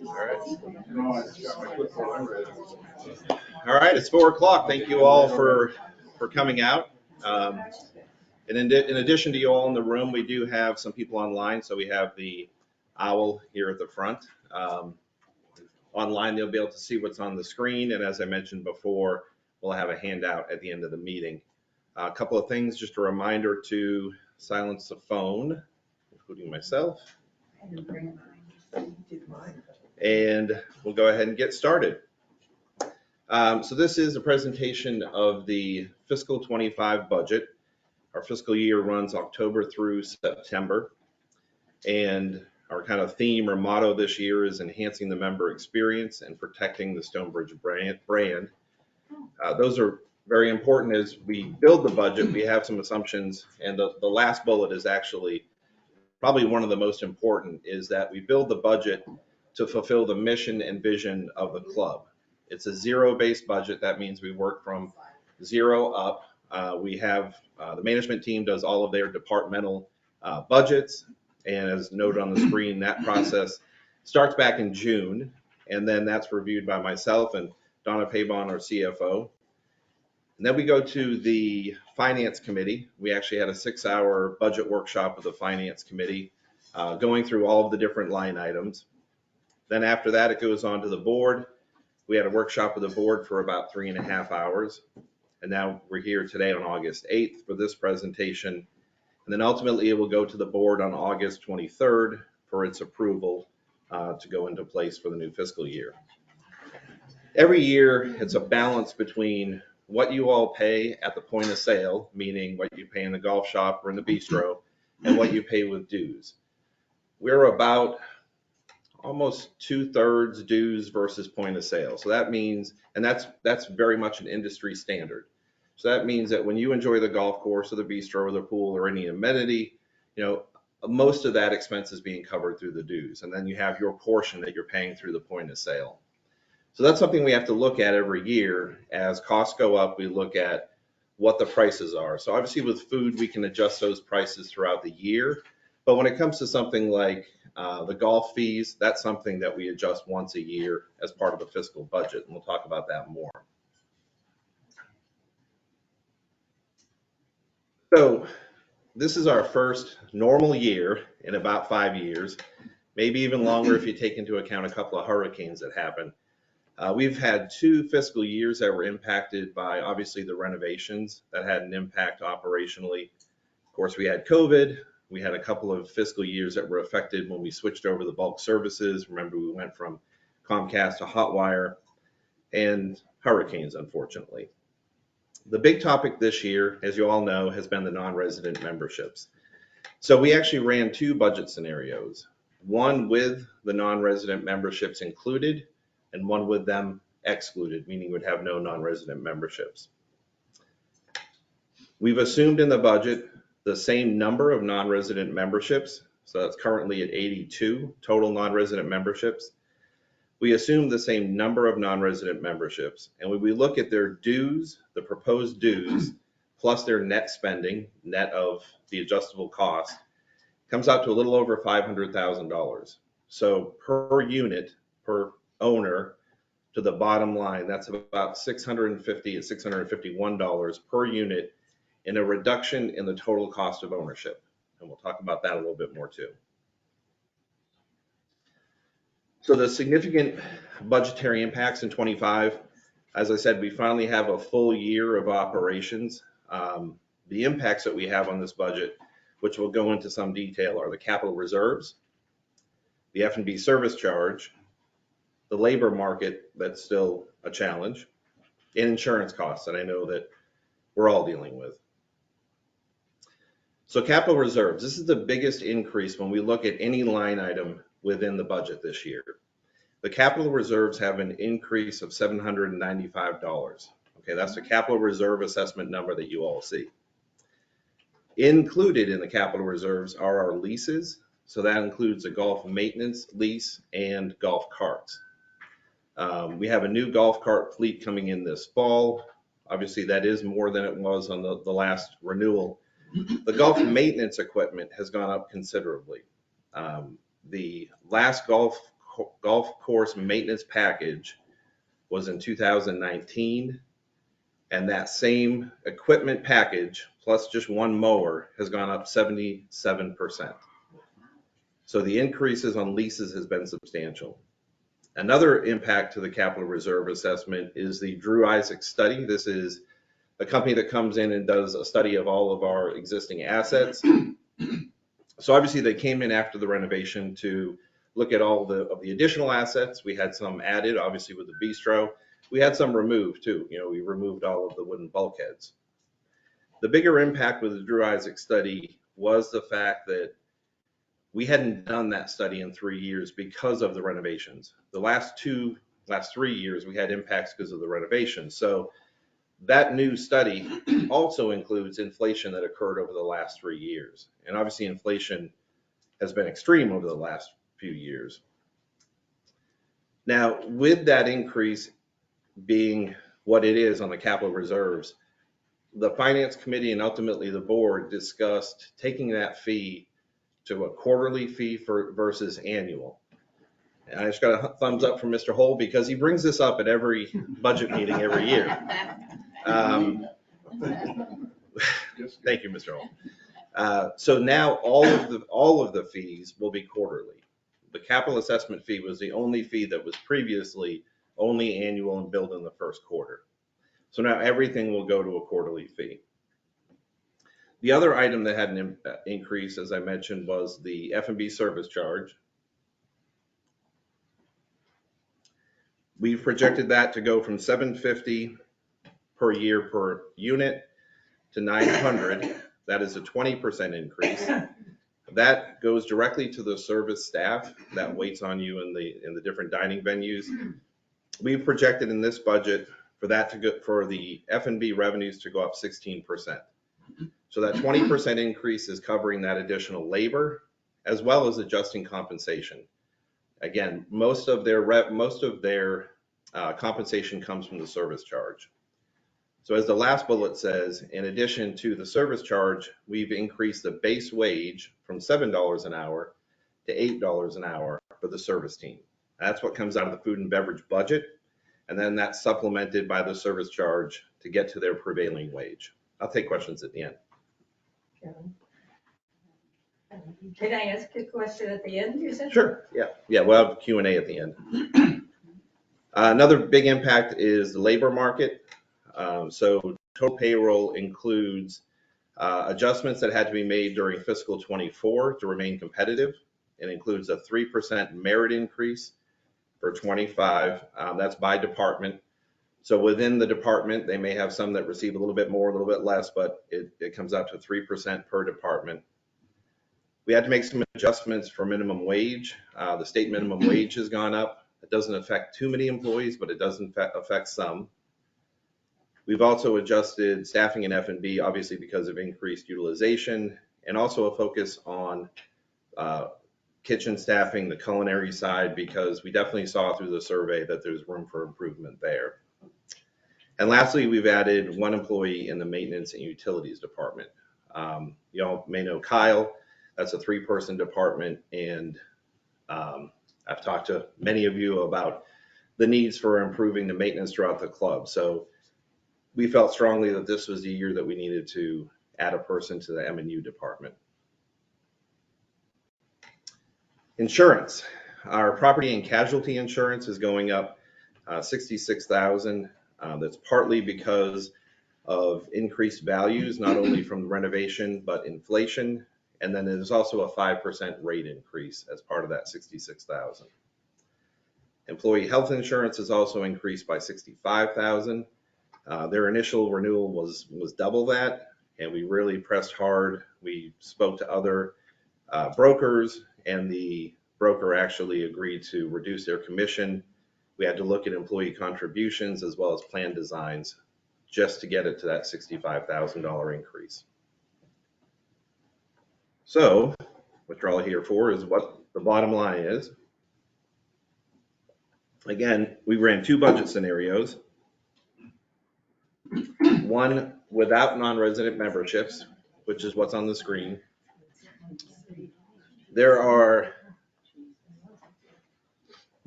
All right, it's 4 o'clock. Thank you all for coming out. And in addition to you all in the room, we do have some people online. So we have the owl here at the front. Online, they'll be able to see what's on the screen. And as I mentioned before, we'll have a handout at the end of the meeting. A couple of things, just a reminder to silence the phone, including myself. And we'll go ahead and get started. So this is a presentation of the fiscal 25 budget. Our fiscal year runs October through September. And our kind of theme or motto this year is enhancing the member experience and protecting the Stonebridge brand. Those are very important as we build the budget. We have some assumptions, and the last bullet is actually probably one of the most important, is that we build the budget to fulfill the mission and vision of the club. It's a zero-based budget. That means we work from zero up. We have the management team does all of their departmental budgets, and as noted on the screen, that process starts back in June, and then that's reviewed by myself and Donna Pabon, our CFO. And then we go to the Finance Committee. We actually had a 6-hour budget workshop with the Finance Committee, going through all of the different line items. Then after that, it goes on to the board. We had a workshop with the board for about 3.5 hours. And now we're here today on August 8th for this presentation. And then ultimately, it will go to the board on August 23rd for its approval to go into place for the new fiscal year. Every year, it's a balance between what you all pay at the point of sale, meaning what you pay in the golf shop or in the bistro, and what you pay with dues. We're about almost 2/3 dues versus point of sale. So that means, and that's very much an industry standard. So that means that when you enjoy the golf course or the bistro or the pool or any amenity, most of that expense is being covered through the dues. And then you have your portion that you're paying through the point of sale. So that's something we have to look at every year. As costs go up, we look at what the prices are. So obviously with food, we can adjust those prices throughout the year. But when it comes to something like the golf fees, that's something that we adjust once a year as part of the fiscal budget. And we'll talk about that more. So this is our first normal year in about 5 years, maybe even longer if you take into account a couple of hurricanes that happened. We've had 2 fiscal years that were impacted by obviously the renovations that had an impact operationally. Of course, we had COVID. We had a couple of fiscal years that were affected when we switched over the bulk services. Remember, we went from Comcast to Hotwire, and hurricanes, unfortunately. The big topic this year, as you all know, has been the non-resident memberships. So we actually ran 2 budget scenarios, one with the non-resident memberships included and one with them excluded, meaning we'd have no non-resident memberships. We've assumed in the budget the same number of non-resident memberships. So that's currently at 82 total non-resident memberships. We assume the same number of non-resident memberships. And when we look at their dues, the proposed dues, plus their net spending, net of the adjustable cost, comes out to a little over $500,000. So per unit, per owner, to the bottom line, that's about $650 to $651 per unit in a reduction in the total cost of ownership. And we'll talk about that a little bit more too. So the significant budgetary impacts in 25, as I said, we finally have a full year of operations. The impacts that we have on this budget, which we'll go into some detail, are the capital reserves, the F&B service charge, the labor market, that's still a challenge, and insurance costs that I know that we're all dealing with. So capital reserves, this is the biggest increase when we look at any line item within the budget this year. The capital reserves have an increase of $795. Okay, that's the capital reserve assessment number that you all see. Included in the capital reserves are our leases. So that includes a golf maintenance lease and golf carts. We have a new golf cart fleet coming in this fall. Obviously, that is more than it was on the last renewal. The golf maintenance equipment has gone up considerably. The last golf golf course maintenance package was in 2019, and that same equipment package plus just one mower has gone up 77%. So the increases on leases has been substantial. Another impact to the capital reserve assessment is the Drew Isaac study. This is a company that comes in and does a study of all of our existing assets. So obviously they came in after the renovation to look at all of the additional assets. We had some added, obviously with the bistro. We had some removed too. We removed all of the wooden bulkheads. The bigger impact with the Drew Isaac study was the fact that we hadn't done that study in 3 years because of the renovations. The last 3 years we had impacts because of the renovations. So that new study also includes inflation that occurred over the last 3 years. And obviously inflation has been extreme over the last few years. Now, with that increase being what it is on the capital reserves, the finance committee and ultimately the board discussed taking that fee to a quarterly fee versus annual. And I just got a thumbs up from Mr. Hull because he brings this up at every budget meeting every year. Thank you, Mr. Hull. So now all of the fees will be quarterly. The capital assessment fee was the only fee that was previously only annual and billed in the first quarter. So now everything will go to a quarterly fee. The other item that had an increase, as I mentioned, was the F&B service charge. We've projected that to go from $750 per year per unit to $900. That is a 20% increase. That goes directly to the service staff that waits on you in the different dining venues. We've projected in this budget for that to go, for the F&B revenues to go up 16%. So that 20% increase is covering that additional labor as well as adjusting compensation. Again, most of their compensation comes from the service charge. So as the last bullet says, in addition to the service charge, we've increased the base wage from $7 an hour to $8 an hour for the service team. That's what comes out of the food and beverage budget. And then that's supplemented by the service charge to get to their prevailing wage. I'll take questions at the end. Can I ask a question at the end, you said? Sure, yeah, we'll have Q&A at the end. Another big impact is the labor market. So total payroll includes adjustments that had to be made during fiscal 24 to remain competitive. It includes a 3% merit increase for 25. That's by department. So within the department, they may have some that receive a little bit more, a little bit less, but it comes out to 3% per department. We had to make some adjustments for minimum wage. The state minimum wage has gone up. It doesn't affect too many employees, but it does affect some. We've also adjusted staffing in F&B, obviously because of increased utilization, and also a focus on kitchen staffing, the culinary side, because we definitely saw through the survey that there's room for improvement there. And lastly, we've added one employee in the maintenance and utilities department. You all may know Kyle. That's a 3-person department, and I've talked to many of you about the needs for improving the maintenance throughout the club. So we felt strongly that this was the year that we needed to add a person to the M&U department. Insurance. Our property and casualty insurance is going up $66,000. That's partly because of increased values, not only from the renovation, but inflation. And then there's also a 5% rate increase as part of that $66,000. Employee health insurance is also increased by $65,000. Their initial renewal was double that, and we really pressed hard. We spoke to other brokers, and the broker actually agreed to reduce their commission. We had to look at employee contributions as well as plan designs just to get it to that $65,000 increase. So what you're all here for is what the bottom line is. Again, we ran 2 budget scenarios. One without non-resident memberships, which is what's on the screen. There are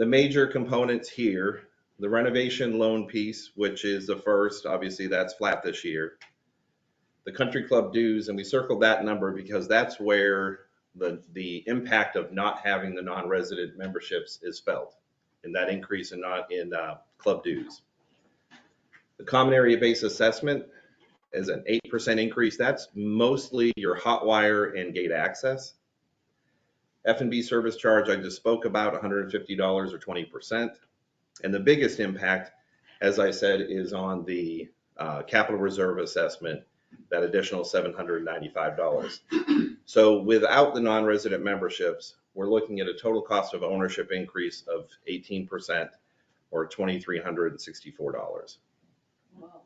The major components here, the renovation loan piece, which is the first, obviously that's flat this year. The country club dues, and we circled that number because that's where the impact of not having the non-resident memberships is felt, in that increase in club dues. The common area based assessment is an 8% increase. That's mostly your hot wire and gate access. F&B service charge I just spoke about, $150 or 20%. And the biggest impact, as I said, is on the capital reserve assessment, that additional $795. So without the non-resident memberships, we're looking at a total cost of ownership increase of 18% or $2,364. Wow.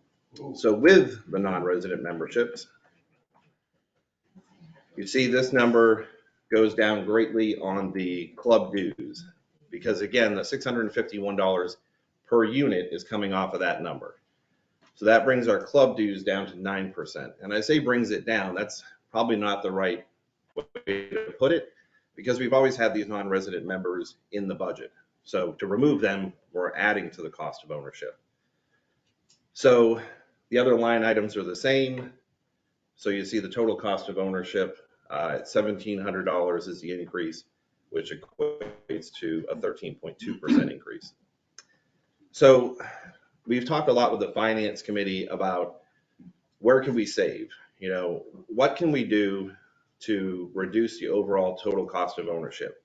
So with the non-resident memberships, you see this number goes down greatly on the club dues, because again, the $651 per unit is coming off of that number. So that brings our club dues down to 9%. And I say brings it down, that's probably not the right way to put it, because we've always had these non-resident members in the budget. So to remove them, we're adding to the cost of ownership. So the other line items are the same. So you see the total cost of ownership at $1,700 is the increase, which equates to a 13.2% increase. So we've talked a lot with the finance committee about where can we save? You know, what can we do to reduce the overall total cost of ownership?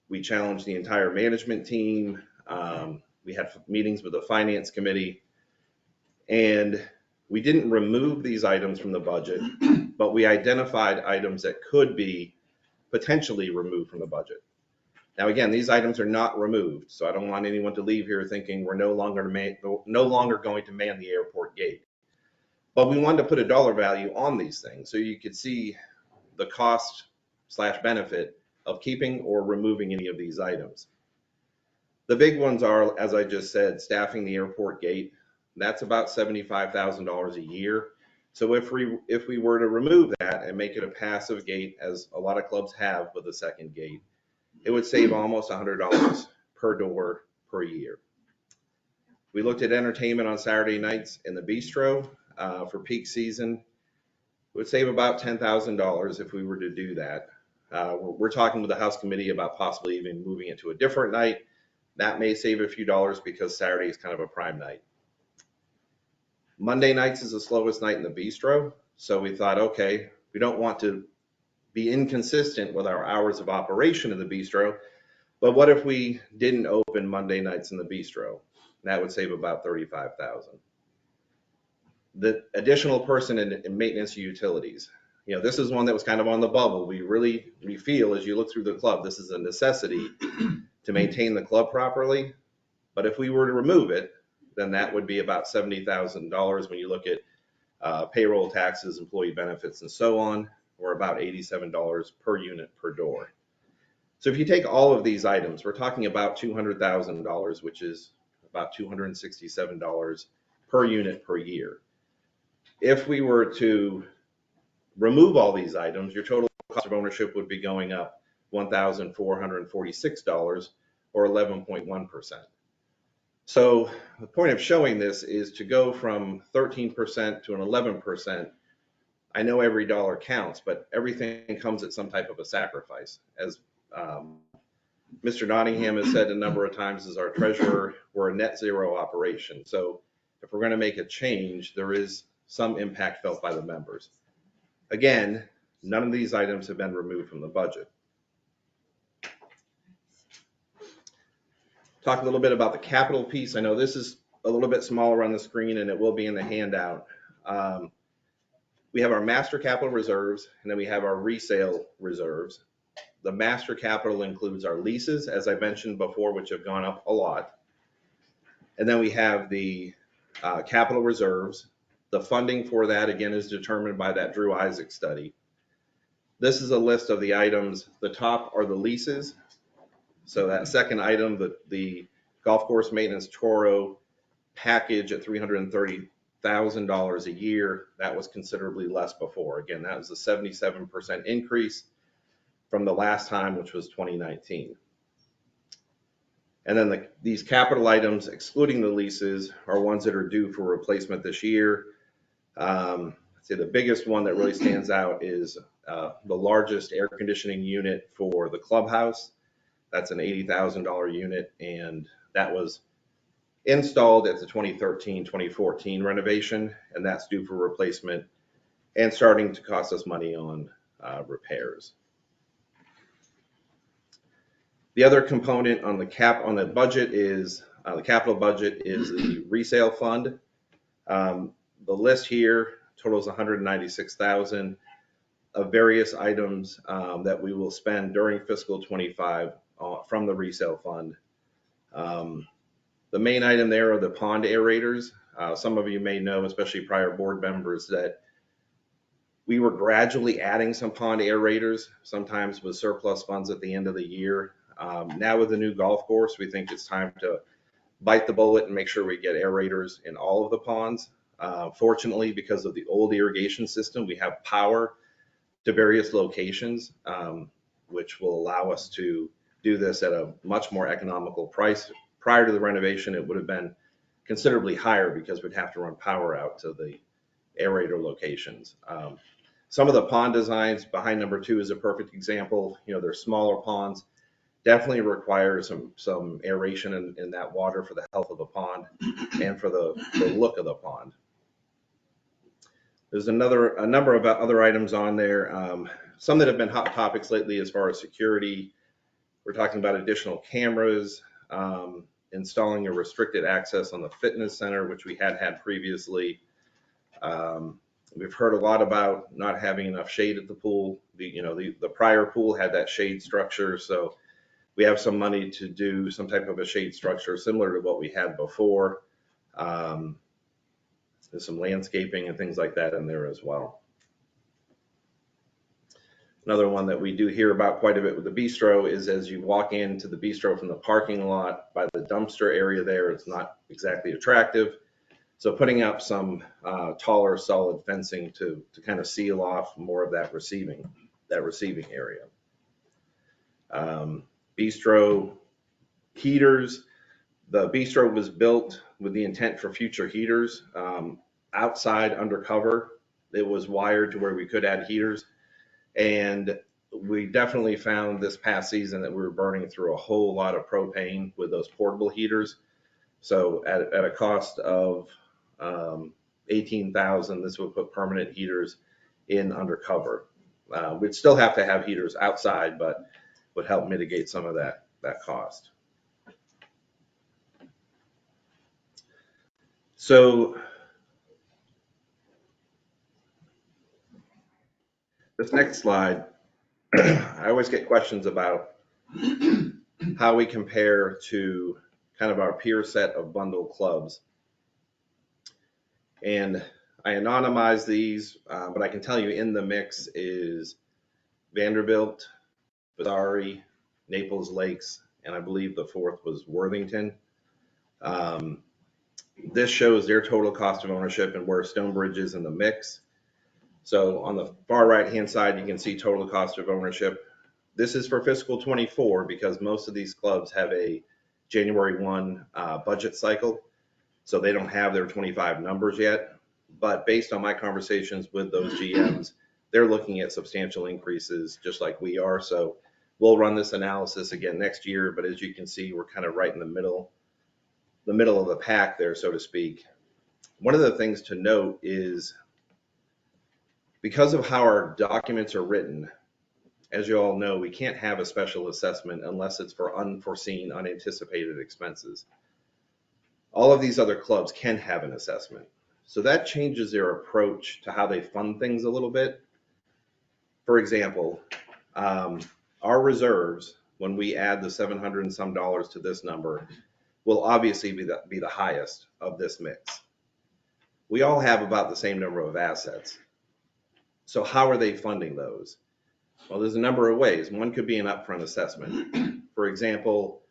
We challenged the entire management team. We had meetings with the finance committee, and we didn't remove these items from the budget, but we identified items that could be potentially removed from the budget. Now, again, these items are not removed, so I don't want anyone to leave here thinking we're no longer going to man the airport gate. But we wanted to put a dollar value on these things so you could see the cost / benefit of keeping or removing any of these items. The big ones are, as I just said, staffing the airport gate. That's about $75,000 a year. So if we were to remove that and make it a passive gate, as a lot of clubs have with a second gate, it would save almost $100 per door per year. We looked at entertainment on Saturday nights in the bistro for peak season. It would save about $10,000 if we were to do that. We're talking with the House Committee about possibly even moving it to a different night. That may save a few dollars because Saturday is kind of a prime night. Monday nights is the slowest night in the bistro. So we thought, okay, we don't want to be inconsistent with our hours of operation in the bistro, but what if we didn't open Monday nights in the bistro? That would save about $35,000. The additional person in maintenance utilities. You know, this is one that was kind of on the bubble. We feel as you look through the club, this is a necessity to maintain the club properly. But if we were to remove it, then that would be about $70,000 when you look at payroll taxes, employee benefits, and so on, or about $87 per unit per door. So if you take all of these items, we're talking about $200,000, which is about $267 per unit per year. If we were to remove all these items, your total cost of ownership would be going up $1,446 or 11.1%. So the point of showing this is to go from 13% to an 11%. I know every dollar counts, but everything comes at some type of a sacrifice. As Mr. Nottingham has said a number of times as our treasurer, we're a net zero operation. So if we're going to make a change, there is some impact felt by the members. Again, none of these items have been removed from the budget. Talk a little bit about the capital piece. I know this is a little bit smaller on the screen and it will be in the handout. We have our master capital reserves and then we have our resale reserves. The master capital includes our leases, as I mentioned before, which have gone up a lot. And then we have the capital reserves. The funding for that, again, is determined by that Drew Isaac study. This is a list of the items. The top are the leases. So that second item, the golf course maintenance Toro package at $330,000 a year, that was considerably less before. Again, that was a 77% increase from the last time, which was 2019. And then these capital items, excluding the leases, are ones that are due for replacement this year. I'd say the biggest one that really stands out is the largest air conditioning unit for the clubhouse. That's an $80,000 unit, and that was installed at the 2013-2014 renovation, and that's due for replacement and starting to cost us money on repairs. The other component on the budget is the capital budget is the resale fund. The list here totals $196,000 of various items that we will spend during fiscal 25 from the resale fund. The main item there are the pond aerators. Some of you may know, especially prior board members, that we were gradually adding some pond aerators, sometimes with surplus funds at the end of the year. Now with the new golf course, we think it's time to bite the bullet and make sure we get aerators in all of the ponds. Fortunately, because of the old irrigation system, we have power to various locations, which will allow us to do this at a much more economical price. Prior to the renovation, it would have been considerably higher because we'd have to run power out to the aerator locations. Some of the pond designs, behind number 2 is a perfect example. You know, they're smaller ponds, definitely require some aeration in that water for the health of the pond and for the look of the pond. There's a number of other items on there. Some that have been hot topics lately as far as security. We're talking about additional cameras, installing a restricted access on the fitness center, which we had previously. We've heard a lot about not having enough shade at the pool. The prior pool had that shade structure, so we have some money to do some type of a shade structure similar to what we had before. There's some landscaping and things like that in there as well. Another one that we do hear about quite a bit with the bistro is as you walk into the bistro from the parking lot by the dumpster area there, it's not exactly attractive. So putting up some taller solid fencing to kind of seal off more of that receiving area. Bistro heaters. The bistro was built with the intent for future heaters. Outside undercover, it was wired to where we could add heaters. And we definitely found this past season that we were burning through a whole lot of propane with those portable heaters. So at a cost of $18,000, this would put permanent heaters in undercover. We'd still have to have heaters outside, but would help mitigate some of that cost. So this next slide, I always get questions about how we compare to kind of our peer set of bundled clubs. And I anonymize these, but I can tell you in the mix is Vanderbilt, Vasari, Naples Lakes, and I believe the fourth was Worthington. This shows their total cost of ownership and where Stonebridge is in the mix. So on the far right-hand side, you can see total cost of ownership. This is for fiscal 24 because most of these clubs have a January 1 budget cycle. So they don't have their 25 numbers yet. But based on my conversations with those GMs, they're looking at substantial increases just like we are. So we'll run this analysis again next year. But as you can see, we're kind of right in the middle of the pack there, so to speak. One of the things to note is because of how our documents are written, as you all know, we can't have a special assessment unless it's for unforeseen, unanticipated expenses. All of these other clubs can have an assessment. So that changes their approach to how they fund things a little bit. For example, our reserves, when we add the 700 and some dollars to this number, will obviously be the highest of this mix. We all have about the same number of assets. So how are they funding those? Well, there's a number of ways. One could be an upfront assessment. For example,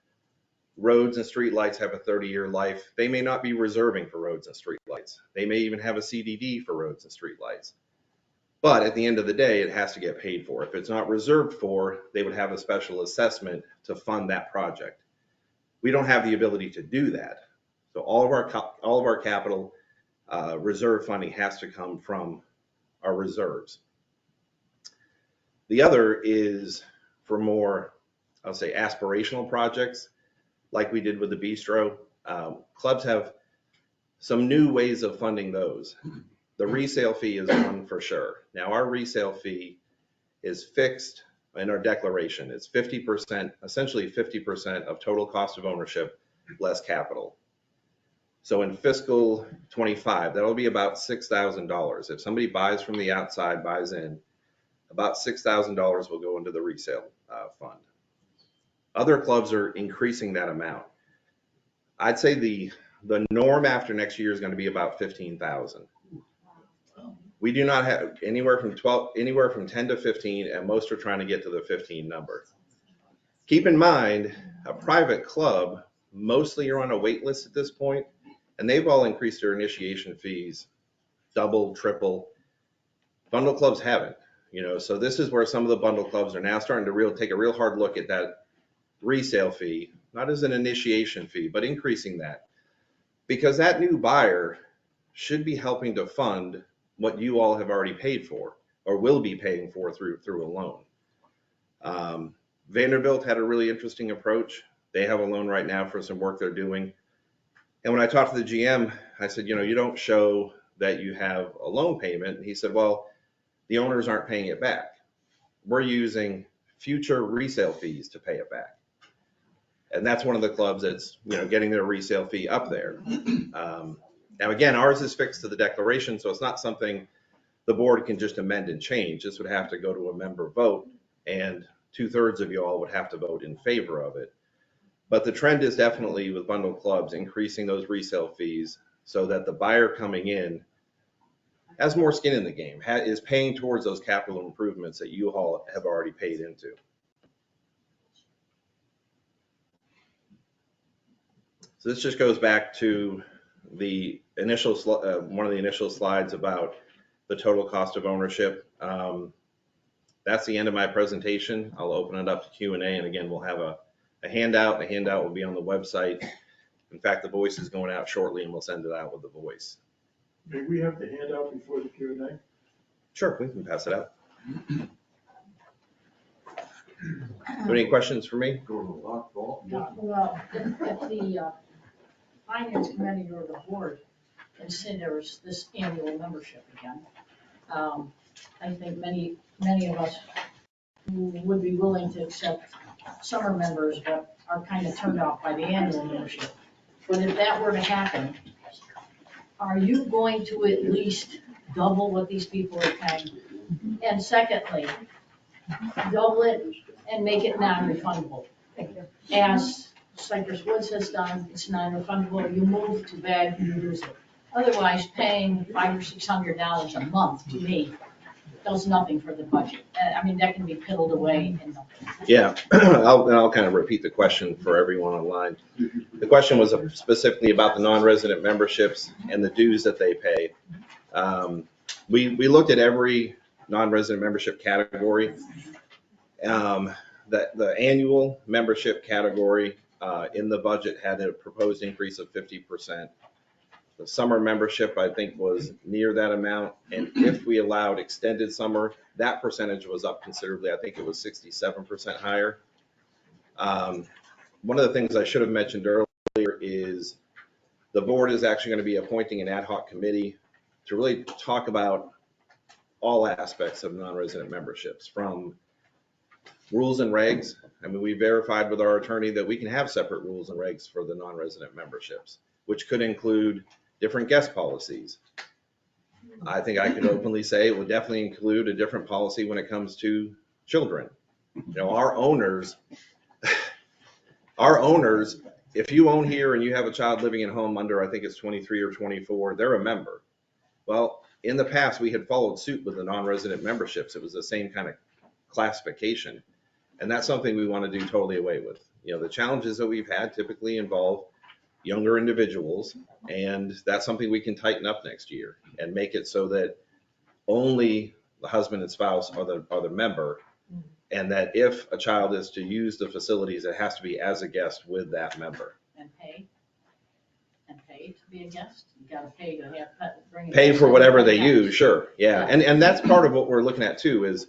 roads and streetlights have a 30-year life. They may not be reserving for roads and streetlights. They may even have a CDD for roads and streetlights. But at the end of the day, it has to get paid for. If it's not reserved for, they would have a special assessment to fund that project. We don't have the ability to do that. So all of our capital reserve funding has to come from our reserves. The other is for more, I'll say, aspirational projects like we did with the bistro. Clubs have some new ways of funding those. The resale fee is one for sure. Now our resale fee is fixed in our declaration. It's 50%, essentially 50% of total cost of ownership less capital. So in fiscal 25, that'll be about $6,000. If somebody buys from the outside, buys in, about $6,000 will go into the resale fund. Other clubs are increasing that amount. I'd say the norm after next year is going to be about 15,000. We do not have anywhere from 10 to 15, and most are trying to get to the 15 number. Keep in mind, a private club, mostly you're on a wait list at this point, and they've all increased their initiation fees, double, triple. Bundle clubs haven't, so this is where some of the bundle clubs are now starting to take a real hard look at that resale fee, not as an initiation fee, but increasing that, because that new buyer should be helping to fund what you all have already paid for or will be paying for through a loan. Vanderbilt had a really interesting approach. They have a loan right now for some work they're doing. And when I talked to the GM, I said, you don't show that you have a loan payment. And he said, well, the owners aren't paying it back. We're using future resale fees to pay it back. And that's one of the clubs that's, getting their resale fee up there. Now, again, ours is fixed to the declaration, so it's not something the board can just amend and change. This would have to go to a member vote, and 2/3 of you all would have to vote in favor of it. But the trend is definitely with bundle clubs increasing those resale fees so that the buyer coming in has more skin in the game, is paying towards those capital improvements that you all have already paid into. So this just goes back to the initial one of the initial slides about the total cost of ownership. That's the end of my presentation. I'll open it up to Q&A, and again, we'll have a handout. The handout will be on the website. In fact, the voice is going out shortly, and we'll send it out with the voice. May we have the handout before the Q&A? Sure, we can pass it out. Any questions for me? Well, if the finance committee or the board considers this annual membership again, I think many of us would be willing to accept summer members, but are kind of turned off by the annual membership. But if that were to happen, are you going to at least double what these people are paying? And secondly, double it and make it non-refundable. As Cypress Woods has done, it's non-refundable. You move, too bad, you lose it. Otherwise, paying $500 or $600 a month to me does nothing for the budget. I mean, that can be piddled away in nothing. Yeah, I'll kind of repeat the question for everyone online. The question was specifically about the non-resident memberships and the dues that they pay. We looked at every non-resident membership category. The annual membership category in the budget had a proposed increase of 50%. The summer membership, I think, was near that amount. And if we allowed extended summer, that percentage was up considerably. I think it was 67% higher. One of the things I should have mentioned earlier is the board is actually going to be appointing an ad hoc committee to really talk about all aspects of non-resident memberships, from rules and regs. I mean, we verified with our attorney that we can have separate rules and regs for the non-resident memberships, which could include different guest policies. I think I could openly say it would definitely include a different policy when it comes to children. Our owners, if you own here and you have a child living at home under, I think it's 23 or 24, they're a member. Well, in the past, we had followed suit with the non-resident memberships. It was the same kind of classification. And that's something we want to do totally away with. The challenges that we've had typically involve younger individuals, and that's something we can tighten up next year and make it so that only the husband and spouse are the member, And that if a child is to use the facilities, it has to be as a guest with that member. And pay to be a guest? You gotta pay to bring. Pay for whatever they use. use, sure, yeah. And that's part of what we're looking at too, is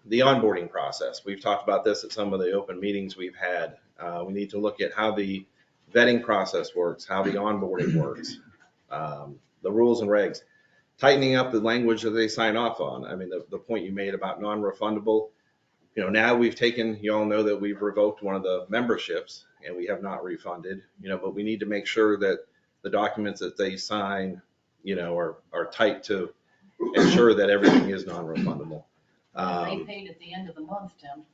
the onboarding process. We've talked about this at some of the open meetings we've had. We need to look at how the vetting process works, how the onboarding works, the rules and regs, tightening up the language that they sign off on. I mean, the point you made about non-refundable, now we've taken, you all know that we've revoked one of the memberships and we have not refunded, but we need to make sure that the documents that they sign, are tight to ensure that everything is non-refundable. If they paid at the end of the month, Tim,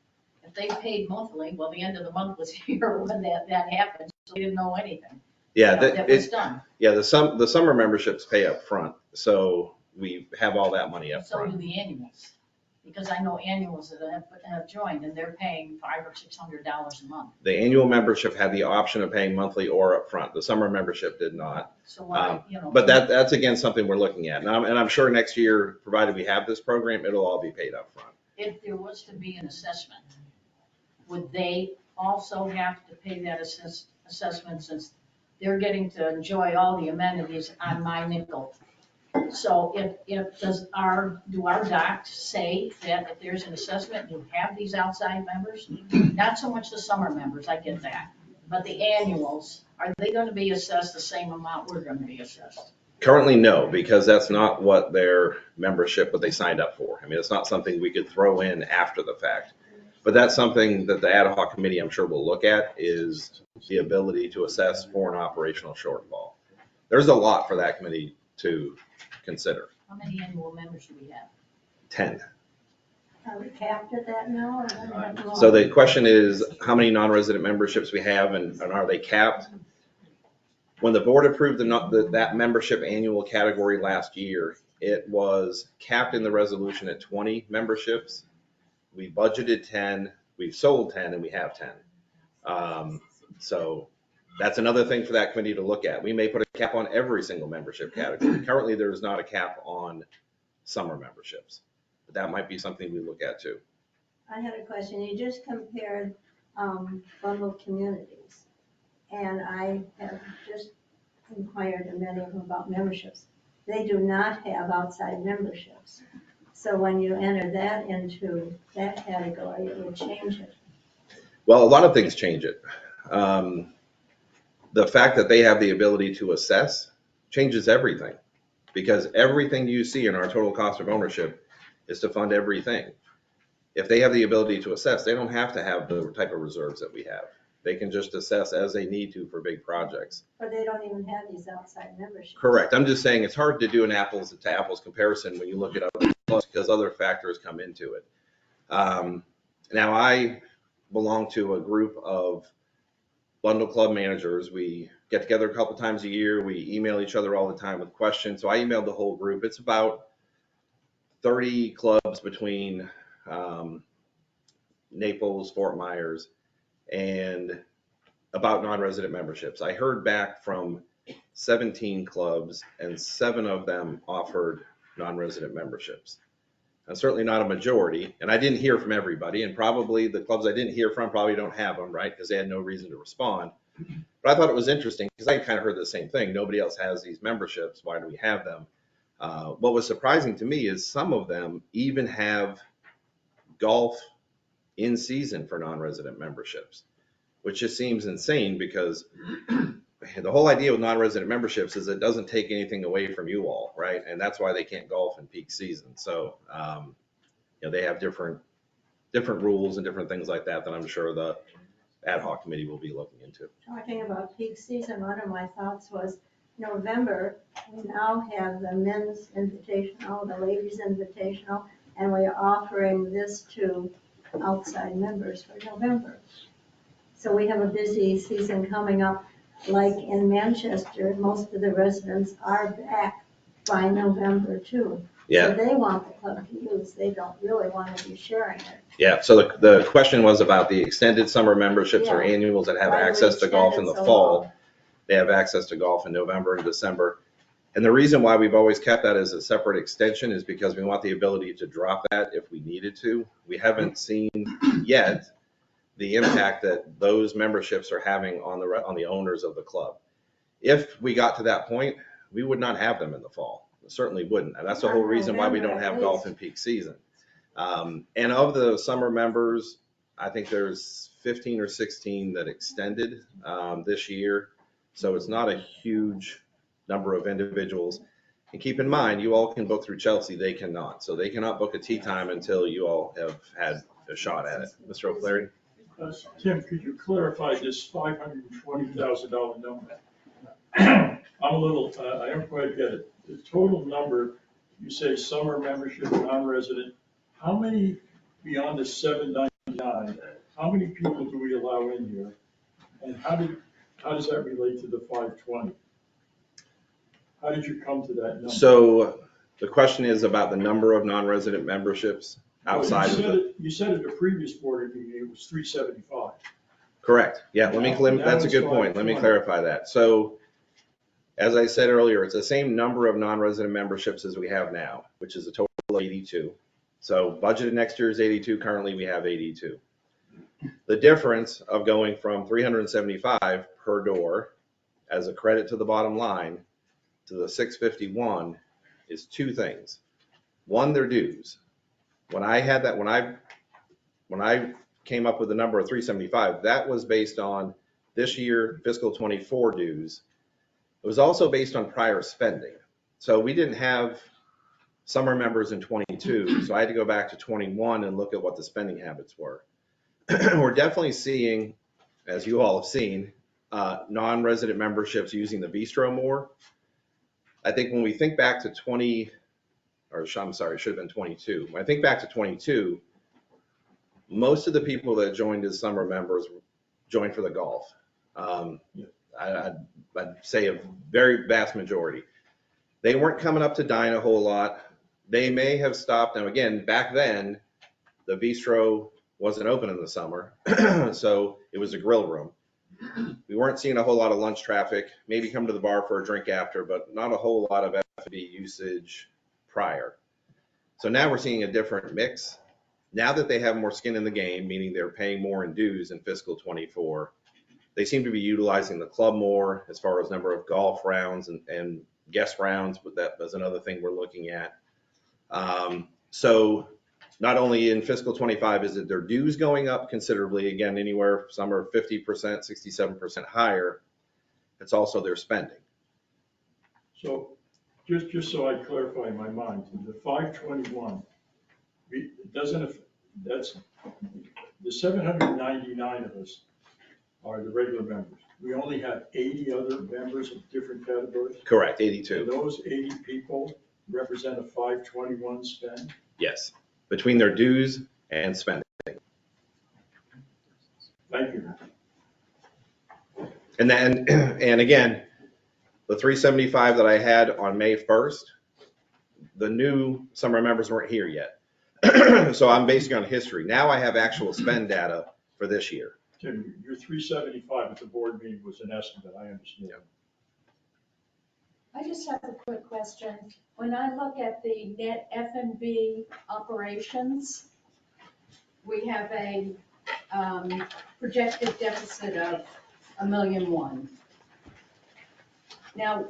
if they paid monthly, well, the end of the month was here when that happened, so we didn't know anything. Yeah, That was done. Yeah, the summer memberships pay up front, so we have all that money up So front. do the annuals, because I know annuals that have joined and they're paying $500 or $600 a month. The annual membership had the option of paying monthly or up front. The summer membership did not. So why, But that's again something we're looking at. And I'm sure next year, provided we have this program, it'll all be paid up front. If there was to be an assessment, would they also have to pay that assessment since they're getting to enjoy all the amenities on my nickel? So do our docs say that if there's an assessment, you have these outside members? Not so much the summer members, I get that, but the annuals, are they gonna be assessed the same amount we're gonna be assessed? Currently, no, because that's not what their membership, what they signed up for. I mean, it's not something we could throw in after the fact. But that's something that the ad hoc committee, I'm sure, will look at, is the ability to assess for an operational shortfall. There's a lot for that committee to consider. How many annual members do we have? 10. Are we capped at that now? Or So the question is, how many non-resident memberships we have and are they capped? When the board approved that membership annual category last year, it was capped in the resolution at 20 memberships. We budgeted 10, we've sold 10, and we have 10. So that's another thing for that committee to look at. We may put a cap on every single membership category. Currently, there is not a cap on summer memberships, but that might be something we look at too. I had a question. You just compared bundled communities, and I have just inquired in many of them about memberships. They do not have outside memberships. So when you enter that into that category, it would change it. Well, a lot of things change it. The fact that they have the ability to assess changes everything, because everything you see in our total cost of ownership is to fund everything. If they have the ability to assess, they don't have to have the type of reserves that we have. They can just assess as they need to for big projects. But they don't even have these outside memberships. Correct. I'm just saying it's hard to do an apples to apples comparison when you look at other clubs because other factors come into it. Now I belong to a group of bundle club managers. We get together a couple times a year. We email each other all the time with questions. So I emailed the whole group. It's about 30 clubs between Naples, Fort Myers, and about non-resident memberships. I heard back from 17 clubs and 7 of them offered non-resident memberships. And certainly not a majority. And I didn't hear from everybody, and probably the clubs I didn't hear from probably don't have them, right? Because they had no reason to respond. But I thought it was interesting because I kind of heard the same thing. Nobody else has these memberships. Why do we have them? What was surprising to me is some of them even have golf in season for non-resident memberships, which just seems insane because the whole idea with non-resident memberships is it doesn't take anything away from you all, right? And that's why they can't golf in peak season. So, they have different rules and different things like that I'm sure the ad hoc committee will be looking into. Talking about peak season, one of my thoughts was November, we now have the men's invitational, the ladies invitational, and we're offering this to outside members for November. So we have a busy season coming up. Like in Manchester, most of the residents are back by November too. Yeah. So they want the club to use. They don't really want to be sharing it. Yeah. So the question was about the extended summer memberships or Yeah. annuals that have Why do we access to golf in extend the it so fall. long? They have access to golf in November and December. And the reason why we've always kept that as a separate extension is because we want the ability to drop that if we needed to. We haven't seen yet the impact that those memberships are having on the owners of the club. If we got to that point, we would not have them in the fall. Certainly wouldn't. And that's the whole reason why we don't have golf in peak season. And of the summer members, I think there's 15 or 16 that extended this year. So it's not a huge number of individuals. And keep in mind, you all can book through Chelsea, they cannot. So they cannot book a tee time until you all have had a shot at it. Mr. O'Flaherty? Tim, could you clarify this $520,000 number? I'm a little, I don't quite get it. The total number, you say summer membership, non-resident, how many beyond the 799, how many people do we allow in here? And how does that relate to the 520? How did you come to that number? So the question is about the number of non-resident memberships outside of the. You said at the previous board meeting it was 375. Correct. Yeah, that's a good point. Let me clarify that. So as I said earlier, it's the same number of non-resident memberships as we have now, which is a total of 82. So budgeted next year is 82. Currently, we have 82. The difference of going from 375 per door as a credit to the bottom line to the 651 is two things. One, their dues. When I came up with the number of 375, that was based on this year fiscal 24 dues. It was also based on prior spending. So we didn't have summer members in 22, so I had to go back to 21 and look at what the spending habits were. We're definitely seeing, as you all have seen, non-resident memberships using the bistro more. I think when we think back to it should have been 22. When I think back to 22, most of the people that joined as summer members joined for the golf. I'd say a very vast majority. They weren't coming up to dine a whole lot. They may have stopped. Now again, back then, the bistro wasn't open in the summer, so it was a grill room. We weren't seeing a whole lot of lunch traffic, maybe come to the bar for a drink after, but not a whole lot of F&B usage prior. So now we're seeing a different mix. Now that they have more skin in the game, meaning they're paying more in dues in fiscal 24, they seem to be utilizing the club more as far as number of golf rounds and guest rounds, but that was another thing we're looking at. So not only in fiscal 25 is it their dues going up considerably, again, anywhere, some are 50%, 67% higher, it's also their spending. So just so I clarify in my mind, the 521, that's the 799 of us are the regular members. We only have 80 other members of different categories. Correct, 82. And those 80 people represent a 521 spend? Yes, between their dues and spending. Thank you. And then, and again, the 375 that I had on May 1st, the new summer members weren't here yet. So I'm basing on history. Now I have actual spend data for this year. Tim, your 375 at the board meeting was an estimate, I understand. I just have a quick question. When I look at the net F&B operations, we have a projected deficit of $1.1 million. Now,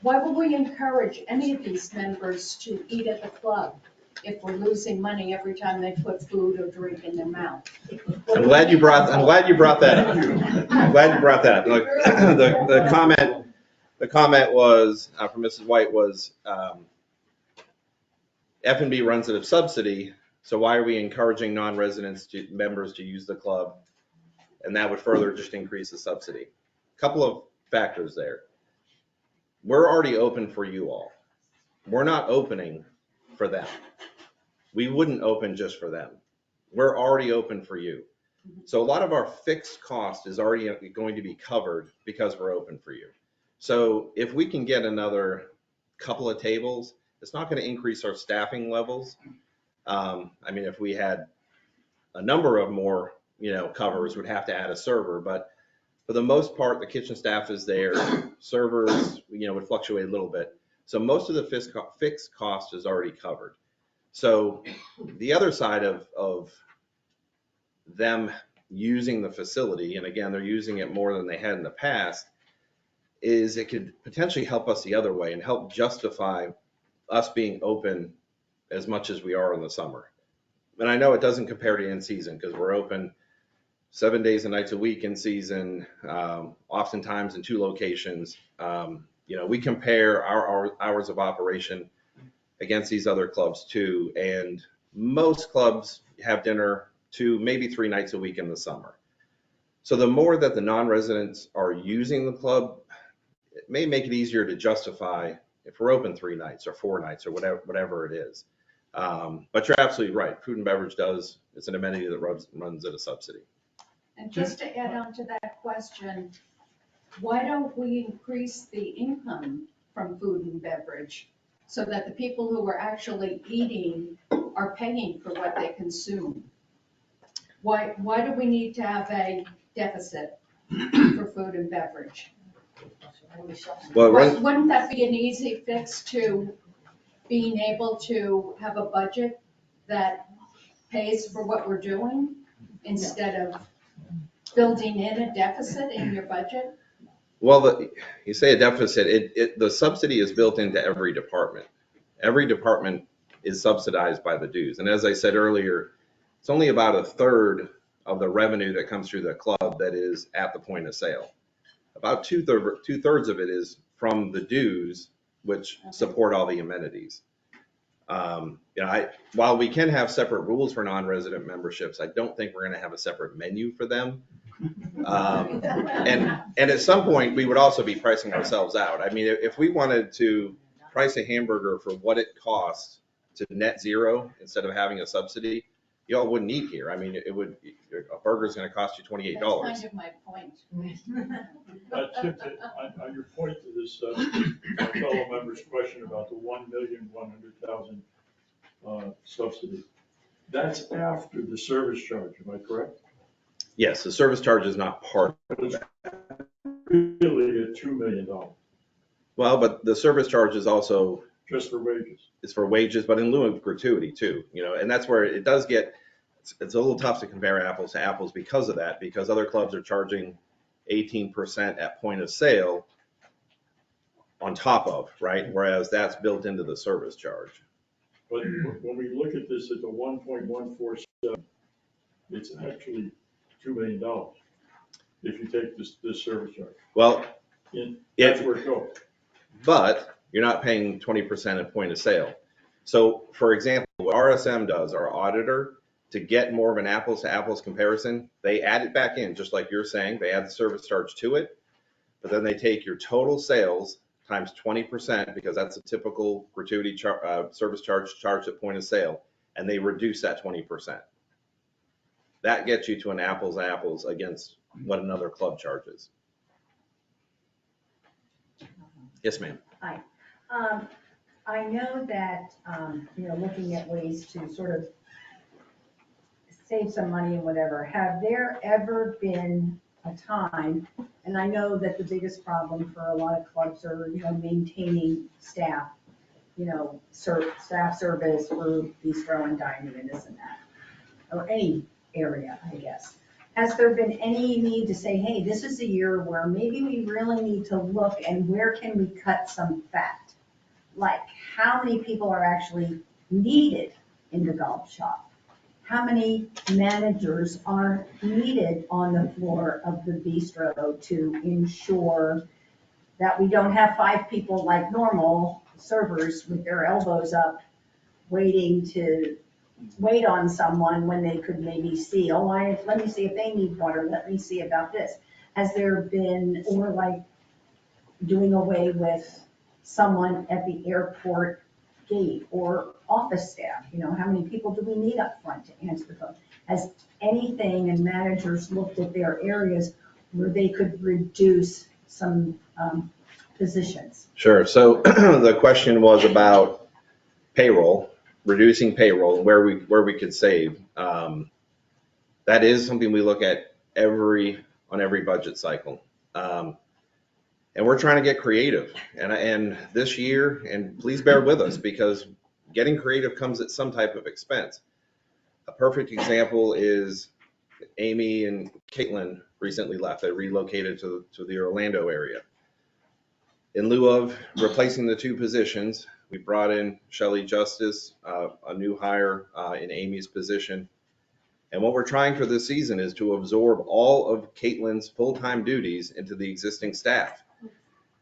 why would we encourage any of these members to eat at the club if we're losing money every time they put food or drink in their mouth? I'm glad you brought that up. I'm glad you brought that up. Look, the comment was from Mrs. White was F&B runs at a subsidy, so why are we encouraging non-residents members to use the club? And that would further just increase the subsidy. A couple of factors there. We're already open for you all. We're not opening for them. We wouldn't open just for them. We're already open for you. So a lot of our fixed cost is already going to be covered because we're open for you. So if we can get another couple of tables, it's not going to increase our staffing levels. I mean, if we had a number of more, covers, we'd have to add a server, but for the most part, the kitchen staff is there. Servers, would fluctuate a little bit. So most of the fixed cost is already covered. So the other side of them using the facility, and again, they're using it more than they had in the past, is it could potentially help us the other way and help justify us being open as much as we are in the summer. And I know it doesn't compare to in season because we're open 7 days and nights a week in season, oftentimes in 2 locations. We compare our hours of operation against these other clubs too. And most clubs have dinner 2, maybe 3 nights a week in the summer. So the more that the non-residents are using the club, it may make it easier to justify if we're open 3 nights or 4 nights or whatever it is. But you're absolutely right. Food and beverage it's an amenity that runs at a subsidy. And just to add on to that question, why don't we increase the income from food and beverage so that the people who are actually eating are paying for what they consume? Why do we need to have a deficit for food and beverage? Well, Wouldn't that be an easy fix to being able to have a budget that pays for what we're doing instead of building in a deficit in your budget? well, you say a deficit, the subsidy is built into every department. Every department is subsidized by the dues. And as I said earlier, it's only about a third of the revenue that comes through the club that is at the point of sale. About two-thirds of it is from the dues, which support all the amenities. While we can have separate rules for non-resident memberships, I don't think we're going to have a separate menu for them. And at some point, we would also be pricing ourselves out. I mean, if we wanted to price a hamburger for what it costs to net zero instead of having a subsidy, y'all wouldn't eat here. I mean, a burger is going to cost you $28. That's kind of my point. On your point to this, my fellow member's question about the 1,100,000 subsidy, that's after the service charge, am I correct? Yes, the service charge is not part of that. Really at $2 million, Well, but the service charge is also just for wages. is for wages, but in lieu of gratuity too, and that's where it does get, it's a little tough to compare apples to apples because of that, because other clubs are charging 18% at point of sale on top of, right? Whereas that's built into the service charge. But when we look at this at the 1.147, it's actually $2 million if you take this service charge. Well, That's where it goes. but you're not paying 20% at point of sale. So for example, what RSM does, our auditor, to get more of an apples to apples comparison, they add it back in, just like you're saying, they add the service charge to it, but then they take your total sales times 20%, because that's a typical gratuity service charge at point of sale, and they reduce that 20%. That gets you to an apples to apples against what another club charges. Yes, ma'am. Hi. I know that, looking at ways to sort of save some money and whatever, have there ever been a time, and I know that the biggest problem for a lot of clubs are, maintaining staff, staff service for bistro and dining and this and that, or any area, I guess. Has there been any need to say, hey, this is a year where maybe we really need to look and where can we cut some fat? Like how many people are actually needed in the golf shop? How many managers are needed on the floor of the bistro to ensure that we don't have 5 people like normal servers with their elbows up waiting to wait on someone when they could maybe see, let me see if they need water, let me see about this. Has there been, or like doing away with someone at the airport gate or office staff, how many people do we need up front to answer the phone? Has anything, and managers looked at their areas where they could reduce some positions? Sure. So the question was about payroll, reducing payroll, where we could save. That is something we look at on every budget cycle. And we're trying to get creative. And this year, and please bear with us because getting creative comes at some type of expense. A perfect example is Amy and Caitlin recently left. They relocated to the Orlando area. In lieu of replacing the two positions, we brought in Shelley Justice, a new hire in Amy's position. And what we're trying for this season is to absorb all of Caitlin's full-time duties into the existing staff.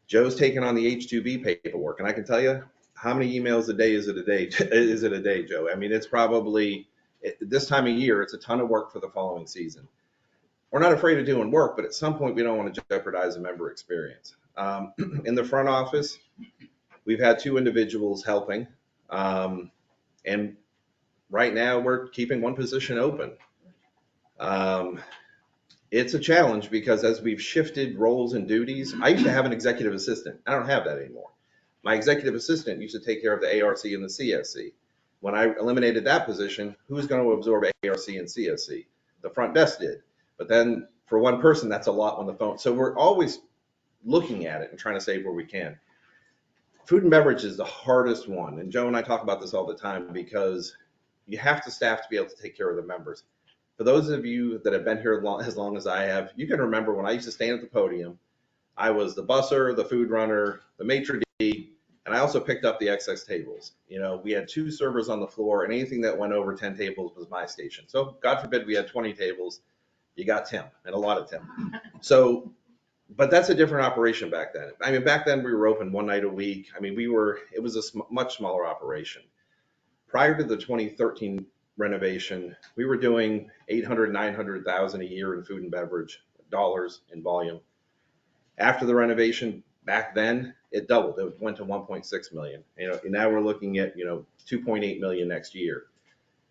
Joe's taken on the H-2B paperwork, and I can tell you, how many emails a day is it a day, Joe? I mean, it's probably, this time of year, it's a ton of work for the following season. We're not afraid of doing work, but at some point, we don't want to jeopardize the member experience. In the front office, we've had two individuals helping, and right now, we're keeping one position open. It's a challenge because as we've shifted roles and duties, I used to have an executive assistant. I don't have that anymore. My executive assistant used to take care of the ARC and the CSC. When I eliminated that position, who's going to absorb ARC and CSC? The front desk did. But then for one person, that's a lot on the phone. So we're always looking at it and trying to save where we can. Food and beverage is the hardest one. And Joe and I talk about this all the time because you have to staff to be able to take care of the members. For those of you that have been here as long as I have, you can remember when I used to stand at the podium, I was the busser, the food runner, the maitre d', and I also picked up the excess tables. You know, we had 2 servers on the floor, and anything that went over 10 tables was my station. So God forbid we had 20 tables, you got Tim, and a lot of Tim. So, but that's a different operation back then. I mean, back then we were open one night a week. I mean, it was a much smaller operation. Prior to the 2013 renovation, we were doing 800, 900,000 a year in food and beverage dollars in volume. After the renovation, back then it doubled. It went to 1.6 million. You know, and now we're looking at 2.8 million next year.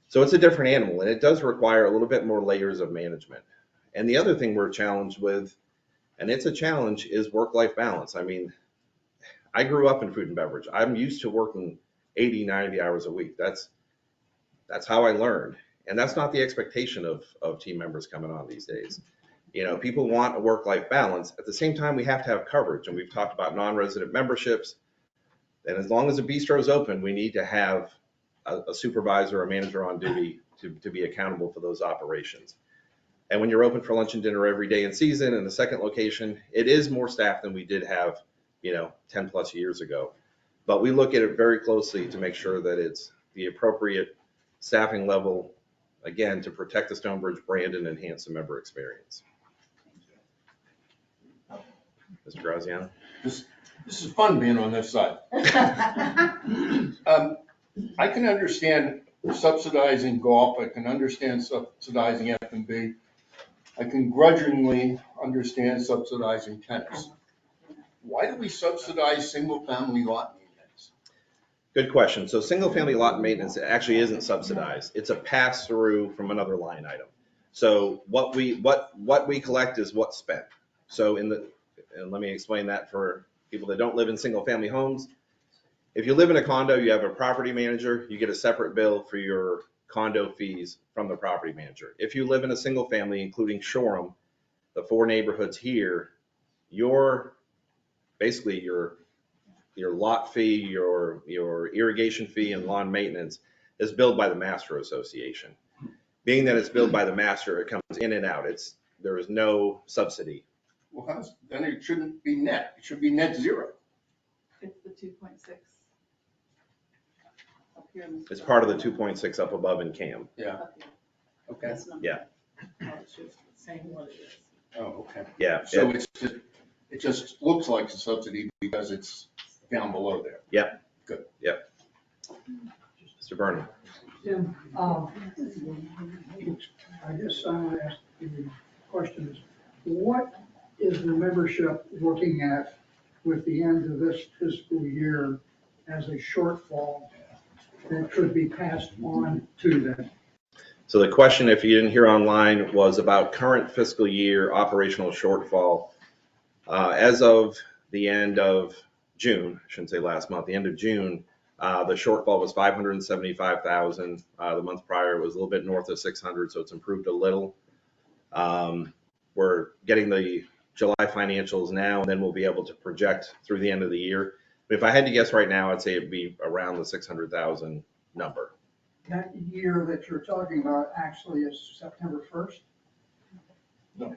So it's a different animal, and it does require a little bit more layers of management. And the other thing we're challenged with, and it's a challenge, is work-life balance. I mean, I grew up in food and beverage. I'm used to working 80, 90 hours a week. That's how I learned. And that's not the expectation of team members coming on these days. You know, people want a work-life balance. At the same time, we have to have coverage. And we've talked about non-resident memberships. And as long as a bistro is open, we need to have a supervisor or a manager on duty to be accountable for those operations. And when you're open for lunch and dinner every day in season in the second location, it is more staff than we did have, 10 plus years ago. But we look at it very closely to make sure that it's the appropriate staffing level, again, to protect the Stonebridge brand and enhance the member experience. Mr. Graziano? This is fun being on this side. I can understand subsidizing golf. I can understand subsidizing F&B. I can grudgingly understand subsidizing tennis. Why do we subsidize single-family lot maintenance? Good question. So single-family lot maintenance actually isn't subsidized. It's a pass-through from another line item. So what we collect is what's spent. So and let me explain that for people that don't live in single-family homes. If you live in a condo, you have a property manager, you get a separate bill for your condo fees from the property manager. If you live in a single family, including Shoreham, the 4 neighborhoods here, basically your lot fee, your irrigation fee and lawn maintenance is billed by the master association. Being that it's billed by the master, it comes in and out. There is no subsidy. Well, then it shouldn't be net. It should be net zero. It's the 2.6. Up here. It's part of the 2.6 up above in CAM. Yeah. Okay. This number. Yeah. Oh, it's just saying what it is. Oh, okay. Yeah. So it just looks like a subsidy because it's down below there. Yep. Good. Yep. Mr. Vernon. Tim, I guess I want to ask the question is, what is the membership looking at with the end of this fiscal year as a shortfall that could be passed on to them? So the question, if you didn't hear online, was about current fiscal year operational shortfall. As of the end of June, I shouldn't say last month, the end of June, the shortfall was 575,000. The month prior it was a little bit north of 600, so it's improved a little. We're getting the July financials now, and then we'll be able to project through the end of the year. But if I had to guess right now, I'd say it'd be around the 600,000 number. That year that you're talking about actually is September 1st? No,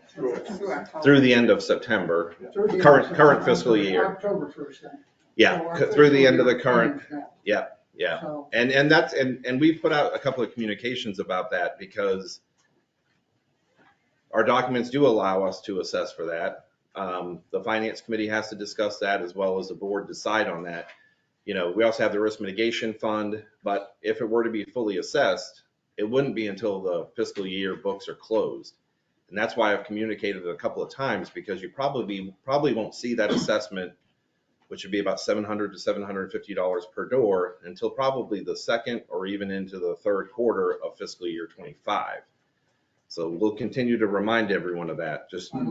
Through the end of September, Through the end of current September, fiscal year. October 1st then. So Yeah, our through the fiscal end of the year current, ends now. yeah. So And that's, and we've put out a couple of communications about that because our documents do allow us to assess for that. The finance committee has to discuss that as well as the board decide on that. You know, we also have the risk mitigation fund, but if it were to be fully assessed, it wouldn't be until the fiscal year books are closed. And that's why I've communicated it a couple of times, because you probably won't see that assessment, which would be about $700 to $750 per door, until probably the second or even into the third quarter of fiscal year 25. So we'll continue to remind everyone of that. Just I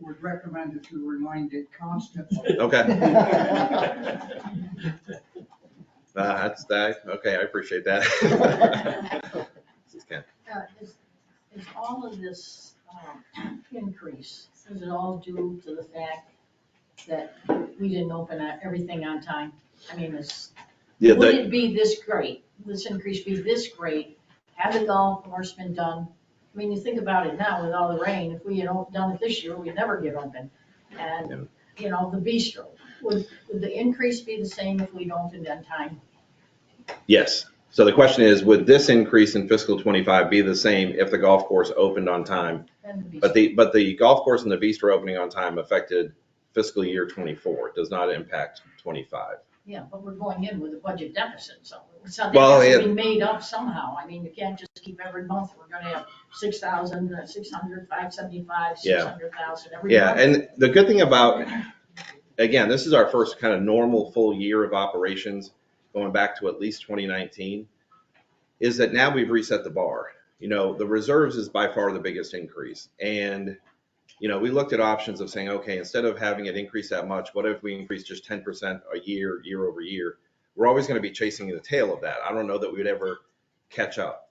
would recommend that you remind it constantly. okay. That's that. Okay, I appreciate that. This is Ken. Is all of this increase, is it all due to the fact that we didn't open everything on time? I mean, would it be this great, this increase be this great, have the golf course been done? I mean, you think about it now with all the rain, if we had done it this year, we'd never get open. And, you know, the bistro, would the increase be the same if we'd opened on time? Yes. So the question is, would this increase in fiscal 25 be the same if the golf course opened on time? But the golf course and the bistro opening on time affected fiscal year 24. It does not impact 25. Yeah, but we're going in with a budget deficit, so that Well, has to be made up somehow. I mean, you can't just keep every month, we're gonna have 6,000, 600, 575, 600,000 every month. Yeah, and the good thing about, again, this is our first kind of normal full year of operations, going back to at least 2019, is that now we've reset the bar. You know, the reserves is by far the biggest increase. And, you know, we looked at options of saying, okay, instead of having it increase that much, what if we increase just 10% a year, year over year? We're always going to be chasing the tail of that. I don't know that we would ever catch up.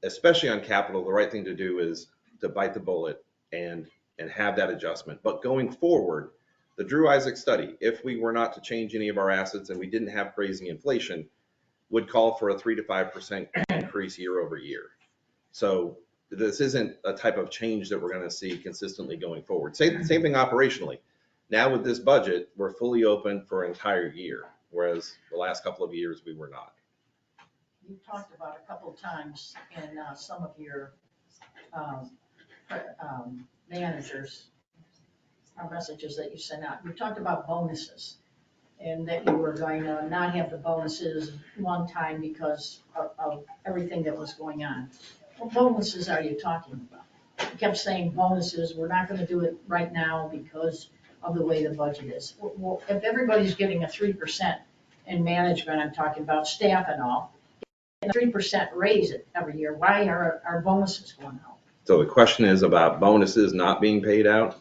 Especially on capital, the right thing to do is to bite the bullet and have that adjustment. But going forward, the Drew Isaac study, if we were not to change any of our assets and we didn't have crazy inflation, would call for a 3 to 5% increase year over year. So this isn't a type of change that we're going to see consistently going forward. Same thing operationally. Now with this budget, we're fully open for an entire year, whereas the last couple of years we were not. You talked about a couple of times in some of your managers, messages that you sent out. You talked about bonuses and that you were going to not have the bonuses one time because of everything that was going on. What bonuses are you talking about? You kept saying bonuses, we're not going to do it right now because of the way the budget is. Well, if everybody's getting a 3% in management, I'm talking about staff and all, and a 3% raise it every year, why are our bonuses going out? So the question is about bonuses not being paid out?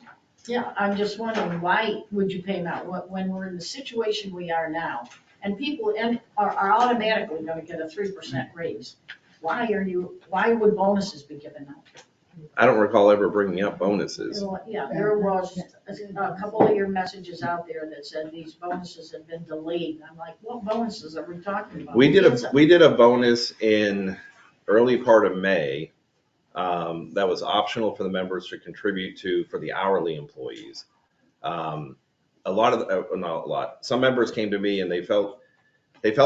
Yeah, I'm just wondering, why would you pay them out when we're in the situation we are now? And people are automatically gonna get a 3% raise. Why would bonuses be given out? I don't recall ever bringing up bonuses. Yeah, there was a couple of your messages out there that said these bonuses have been delayed. I'm like, what bonuses are we talking about? We did a bonus in early part of May. That was optional for the members to contribute to for the hourly employees. Some members came to me and they felt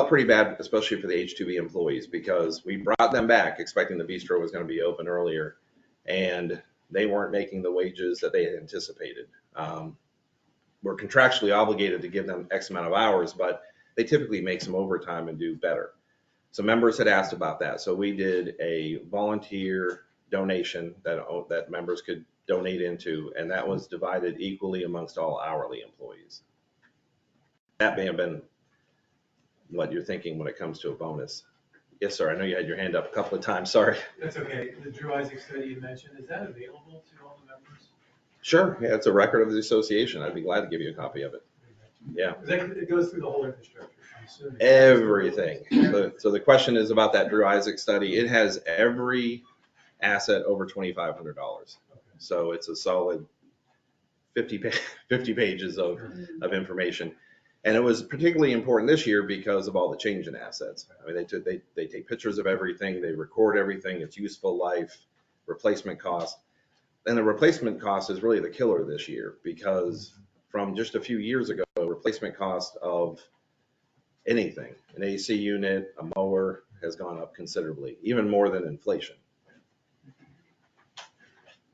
pretty bad, especially for the H-2B employees, because we brought them back expecting the bistro was going to be open earlier, and they weren't making the wages that they had anticipated. We're contractually obligated to give them X amount of hours, but they typically make some overtime and do better. So members had asked about that. So we did a volunteer donation that members could donate into, and that was divided equally amongst all hourly employees. That may have been what you're thinking when it comes to a bonus. Yes, sir. I know you had your hand up a couple of times. Sorry. That's okay. The Drew Isaac study you mentioned, is that available to all the members? Sure. Yeah, it's a record of the association. I'd be glad to give you a copy of it. Yeah. It goes through the whole infrastructure, I'm assuming. Everything. So the question is about that Drew Isaac study. It has every asset over $2,500. So it's a solid 50 pages of information. And it was particularly important this year because of all the change in assets. I mean, they take pictures of everything, they record everything, its useful life, replacement cost. And the replacement cost is really the killer this year because from just a few years ago, replacement cost of anything, an AC unit, a mower, has gone up considerably, even more than inflation.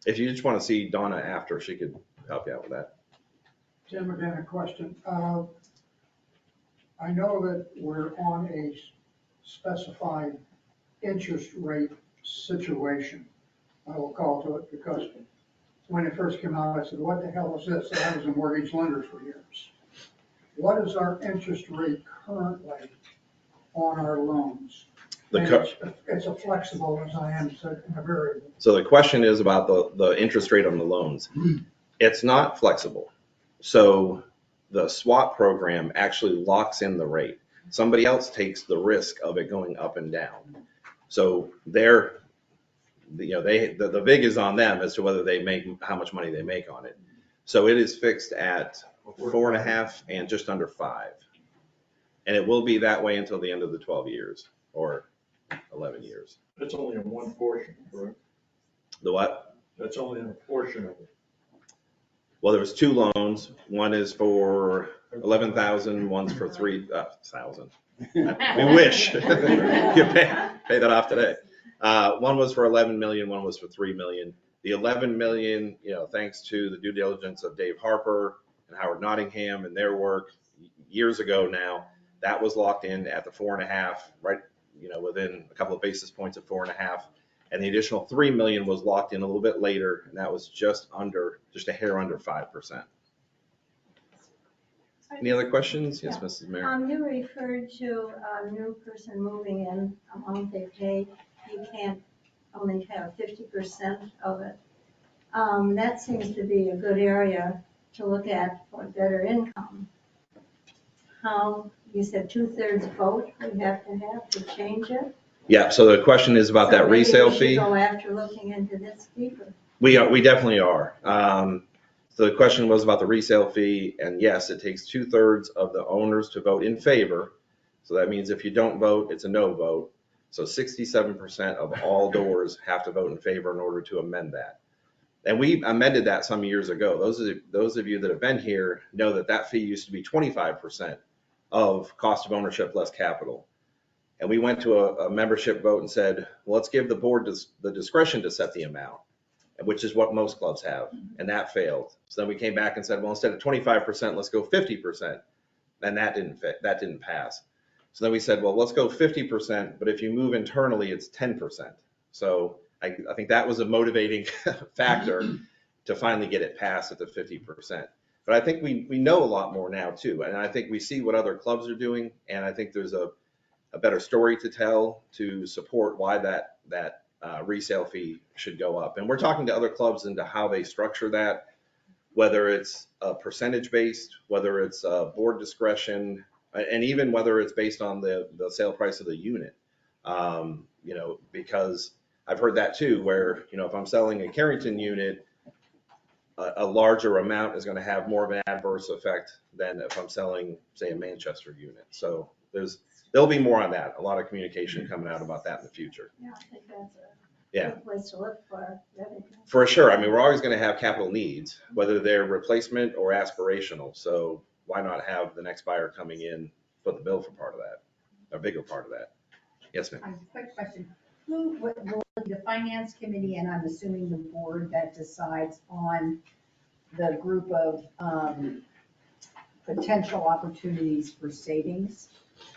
If you just want to see Donna after, she could help you out with that. Tim, again, a question. I know that we're on a specified interest rate situation. I will call to it because when it first came out, I said, what the hell is this? And I was a mortgage lender for years. What is our interest rate currently on our loans? It's a flexible, as I am, so a variable. So the question is about the interest rate on the loans. It's not flexible. So the swap program actually locks in the rate. Somebody else takes the risk of it going up and down. So the vig is on them as to whether they make, how much money they make on it. So it is fixed at 4.5 and just under 5. And it will be that way until the end of the 12 years or 11 years. That's only in one portion, correct? The what? That's only in a portion of it. Well, there was 2 loans. One is for 11,000, one's for 3,000. We wish. You pay that off today. One was for 11 million, one was for 3 million. The 11 million, thanks to the due diligence of Dave Harper and Howard Nottingham and their work years ago now, that was locked in at the 4.5, right, within a couple of basis points of 4.5. And the additional 3 million was locked in a little bit later, and that was just a hair under 5%. Any other questions? Yes, Mrs. Mayor. You referred to a new person moving in, amount they pay, you can't only have 50% of it. That seems to be a good area to look at for better income. How, you said 2/3 vote we have to change it? Yeah, so the question is about that resale fee. Maybe we should go after looking into this deeper. We definitely are. So the question was about the resale fee, and yes, it takes 2/3 of the owners to vote in favor. So that means if you don't vote, it's a no vote. So 67% of all doors have to vote in favor in order to amend that. And we amended that some years ago. Those of you that have been here know that fee used to be 25% of cost of ownership less capital. And we went to a membership vote and said, well, let's give the board the discretion to set the amount, which is what most clubs have. And that failed. So then we came back and said, well, instead of 25%, let's go 50%. And that didn't pass. So then we said, well, let's go 50%, but if you move internally, it's 10%. So I think that was a motivating factor to finally get it passed at the 50%. But I think we know a lot more now too. And I think we see what other clubs are doing. And I think there's a better story to tell to support why that resale fee should go up. And we're talking to other clubs into how they structure that, whether it's percentage based, whether it's board discretion, and even whether it's based on the sale price of the unit. Because I've heard that too, where, if I'm selling a Carrington unit, a larger amount is going to have more of an adverse effect than if I'm selling, say, a Manchester unit. So there'll be more on that. A lot of communication coming out about that in the future. Yeah, I think that's a good place to look for revenue. For sure. I mean, we're always going to have capital needs, whether they're replacement or aspirational. So why not have the next buyer coming in, foot the bill for part of that, a bigger part of that? Yes, ma'am. Quick question. Who will be the finance committee, and I'm assuming the board that decides on the group of potential opportunities for savings?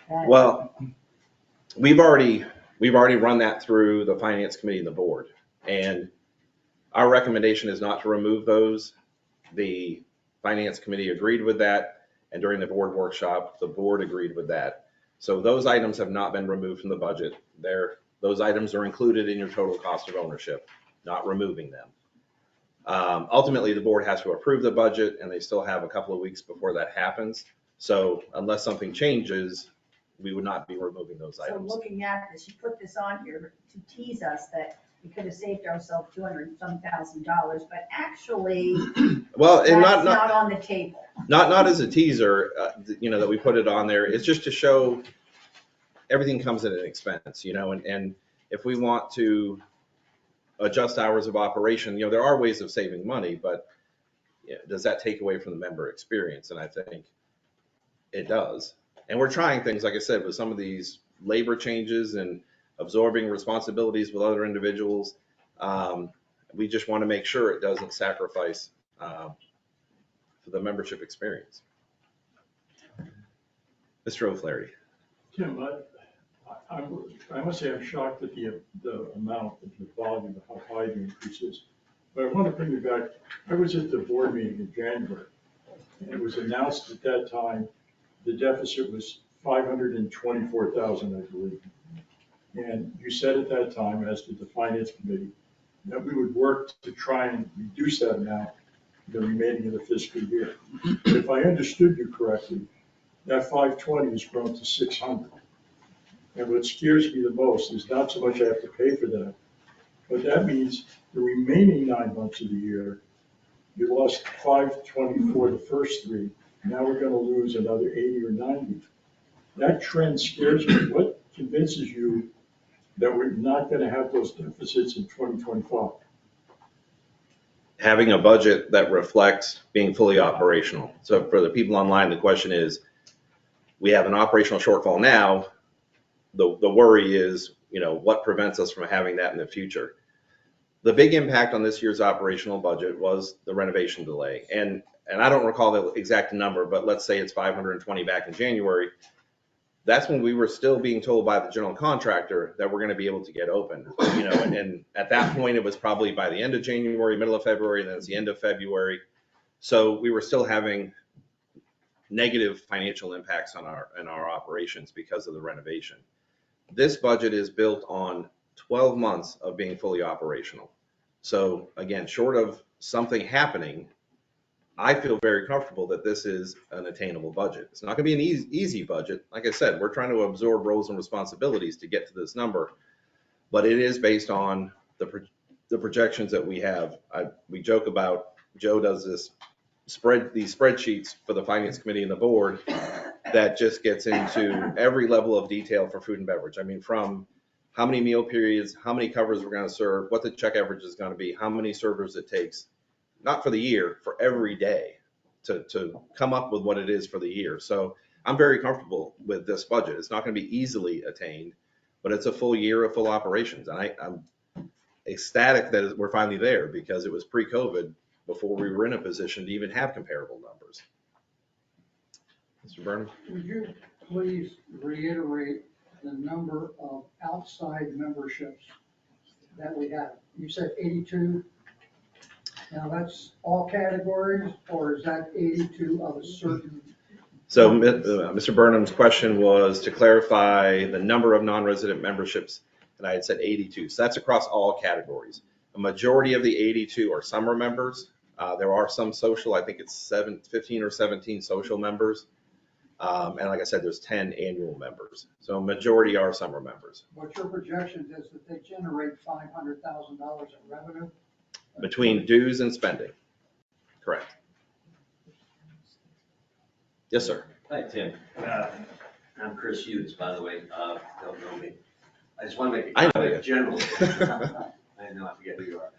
Well, we've already run that through the finance committee and the board, and our recommendation is not to remove those. The finance committee agreed with that, and during the board workshop, the board agreed with that. So those items have not been removed from the budget. Those items are included in your total cost of ownership, not removing them. Ultimately, the board has to approve the budget, and they still have a couple of weeks before that happens. So unless something changes, we would not be removing those items. So looking at this, you put this on here to tease us that we could have saved ourselves 200 and some $1,000, but actually, Well, and that's not not on the table. not as a teaser, that we put it on there. It's just to show everything comes at an expense, and if we want to adjust hours of operation, there are ways of saving money, but does that take away from the member experience? And I think it does. And we're trying things, like I said, with some of these labor changes and absorbing responsibilities with other individuals. We just want to make sure it doesn't sacrifice for the membership experience. Mr. O'Flaherty. Tim, I must say I'm shocked at the amount of the volume, of how high the increase is. But I want to bring you back. I was at the board meeting in January, and it was announced at that time the deficit was 524,000, I believe. And you said at that time, as did the finance committee, that we would work to try and reduce that amount the remaining of the fiscal year. But if I understood you correctly, that 520 has grown to 600. And what scares me the most is not so much I have to pay for that, but that means the remaining 9 months of the year, you lost 524 the first 3. Now we're going to lose another 80 or 90. That trend scares me. What convinces you that we're not going to have those deficits in 2025? Having a budget that reflects being fully operational. So for the people online, the question is, we have an operational shortfall now. The worry is, what prevents us from having that in the future? The big impact on this year's operational budget was the renovation delay. And I don't recall the exact number, but let's say it's 520 back in January. That's when we were still being told by the general contractor that we're going to be able to get open, and at that point it was probably by the end of January, middle of February, and then it's the end of February. So we were still having negative financial impacts on our operations because of the renovation. This budget is built on 12 months of being fully operational. So again, short of something happening, I feel very comfortable that this is an attainable budget. It's not going to be an easy budget. Like I said, we're trying to absorb roles and responsibilities to get to this number, but it is based on the projections that we have. We joke about, Joe does these spreadsheets for the finance committee and the board that just gets into every level of detail for food and beverage. I mean, from how many meal periods, how many covers we're going to serve, what the check average is going to be, how many servers it takes, not for the year, for every day to come up with what it is for the year. So I'm very comfortable with this budget. It's not going to be easily attained, but it's a full year of full operations. And I'm ecstatic that we're finally there, because it was pre-COVID before we were in a position to even have comparable numbers. Mr. Burnham? Would you please reiterate the number of outside memberships that we have? You said 82. Now that's all categories, or is that 82 of a certain? So Mr. Burnham's question was to clarify the number of non-resident memberships, and I had said 82. So that's across all categories. A majority of the 82 are summer members. There are some social, I think it's 15 or 17 social members. And like I said, there's 10 annual members. So a majority are summer members. What your projection is that they generate $500,000 in revenue? Between dues and spending. Correct. Yes, sir. Hi, Tim. I'm Chris Hughes, by the way. Don't know me. I just want to make a comment generally. I know, I forget who you are.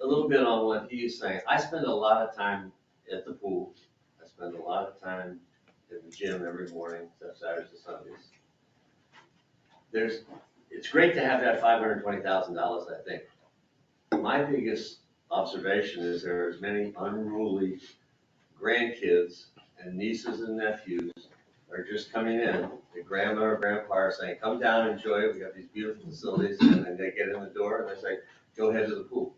A little bit on what he's saying. I spend a lot of time at the pool. I spend a lot of time at the gym every morning, except Saturdays and Sundays. It's great to have that $520,000, I think. My biggest observation is there are as many unruly grandkids and nieces and nephews that are just coming in. The grandma or grandpa are saying, come down, enjoy it. We got these beautiful facilities. And then they get in the door and they say, go ahead to the pool.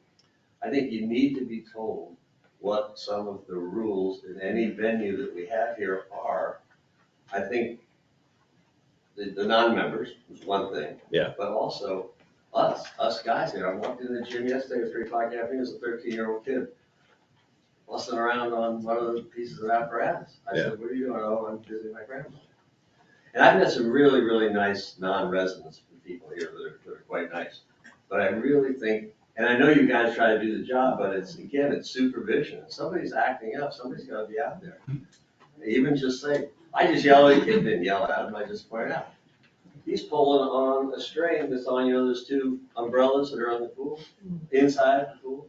I think you need to be told what some of the rules in any venue that we have here are. I think the non-members is one thing. Yeah. But also us guys here. I walked in the gym yesterday at 3 o'clock afternoon as a 13-year-old kid, fussing around on one of those pieces of apparatus. I said, what are you doing? Oh, I'm visiting my grandmother. And I've met some really, really nice non-residents people here that are quite nice. But I really think, and I know you guys try to do the job, but it's, again, it's supervision. If somebody's acting up, somebody's gotta be out there. Even just say, I just yell at a kid, didn't yell at him, I just point out. He's pulling on a string that's on, those two umbrellas that are on the pool, inside the pool.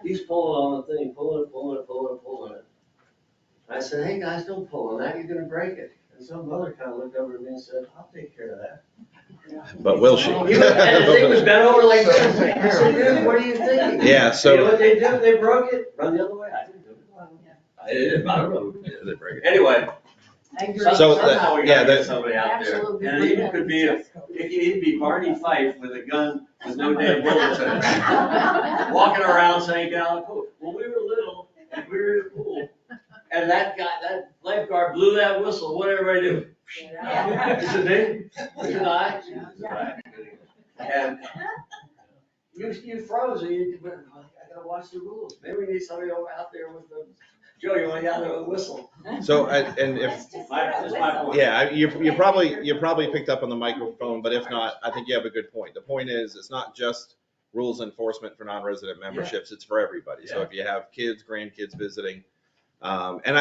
He's pulling on the thing, pulling it. I said, hey guys, don't pull on that, you're gonna break it. And some mother kind of looked over at me and said, I'll take care of that. But will she? And the thing was bent over like this. I said, dude, what are you thinking? Yeah, so. You know what they did? They broke it, run the other way. I didn't do it. I don't know. They break it. Anyway. I agree. So, Somehow we yeah, gotta get somebody out there. Absolutely. And it even could be, it could even be Barney Fife with a gun with no damn bullets in it. Walking around saying, get out of the pool. When we were little, and we were in the pool, and that guy, that lifeguard blew that whistle, what did everybody do? Is it me? Is it I? And you froze, and you, but I gotta watch the rules. Maybe we need somebody out there with the, Joe, you wanna get out there with a whistle? So, and if, That's my point. yeah, you probably picked up on the microphone, but if not, I think you have a good point. The point is, it's not just rules enforcement for non-resident memberships, it's for everybody. So if you have kids, grandkids visiting, and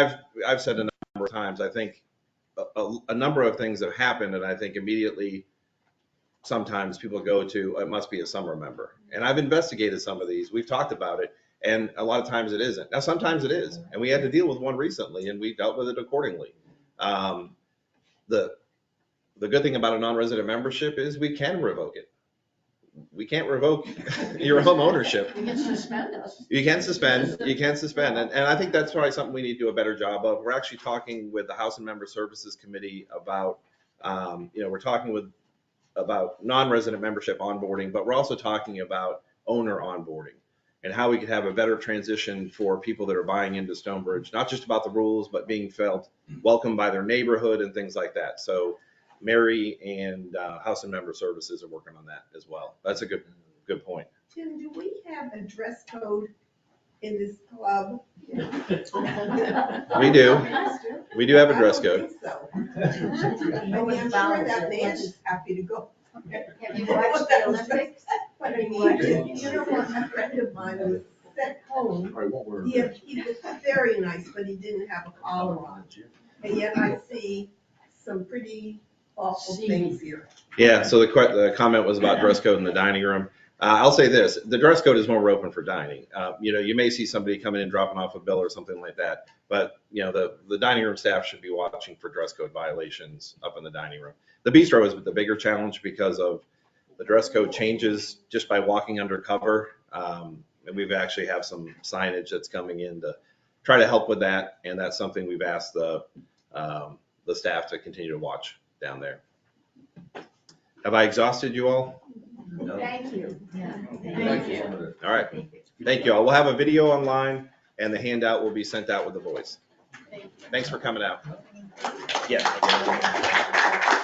I've said a number of times, I think a number of things have happened, and I think immediately sometimes people go to, it must be a summer member. And I've investigated some of these, we've talked about it, and a lot of times it isn't. Now, sometimes it is, and we had to deal with one recently, and we dealt with it accordingly. The good thing about a non-resident membership is we can revoke it. We can't revoke your home ownership. You can suspend us. You can suspend, and I think that's probably something we need to do a better job of. We're actually talking with the House and Member Services Committee about, we're talking about non-resident membership onboarding, but we're also talking about owner onboarding and how we could have a better transition for people that are buying into Stonebridge, not just about the rules, but being felt welcomed by their neighborhood and things like that. So Mary and House and Member Services are working on that as well. That's a good point. Tim, do we have a dress code in this club? We do. We do have a dress I don't code. think so. I mean, I'm sure that man is happy to go. Have you watched the Olympics? But I mean, you know what, a friend of mine was sent home, he was very nice, but he didn't have a collar on. And yet I see some pretty awful things here. Yeah, so the comment was about dress code in the dining room. I'll say this, the dress code is when we're open for dining. You may see somebody coming in dropping off a bill or something like that, but the dining room staff should be watching for dress code violations up in the dining room. The bistro is the bigger challenge because of the dress code changes just by walking undercover. And we've actually have some signage that's coming in to try to help with that. And that's something we've asked the staff to continue to watch down there. Have I exhausted you all? No. Thank you. Thank you. All right. Thank you all. We'll have a video online and the handout will be sent out with the voice. Thanks for coming out. Yeah.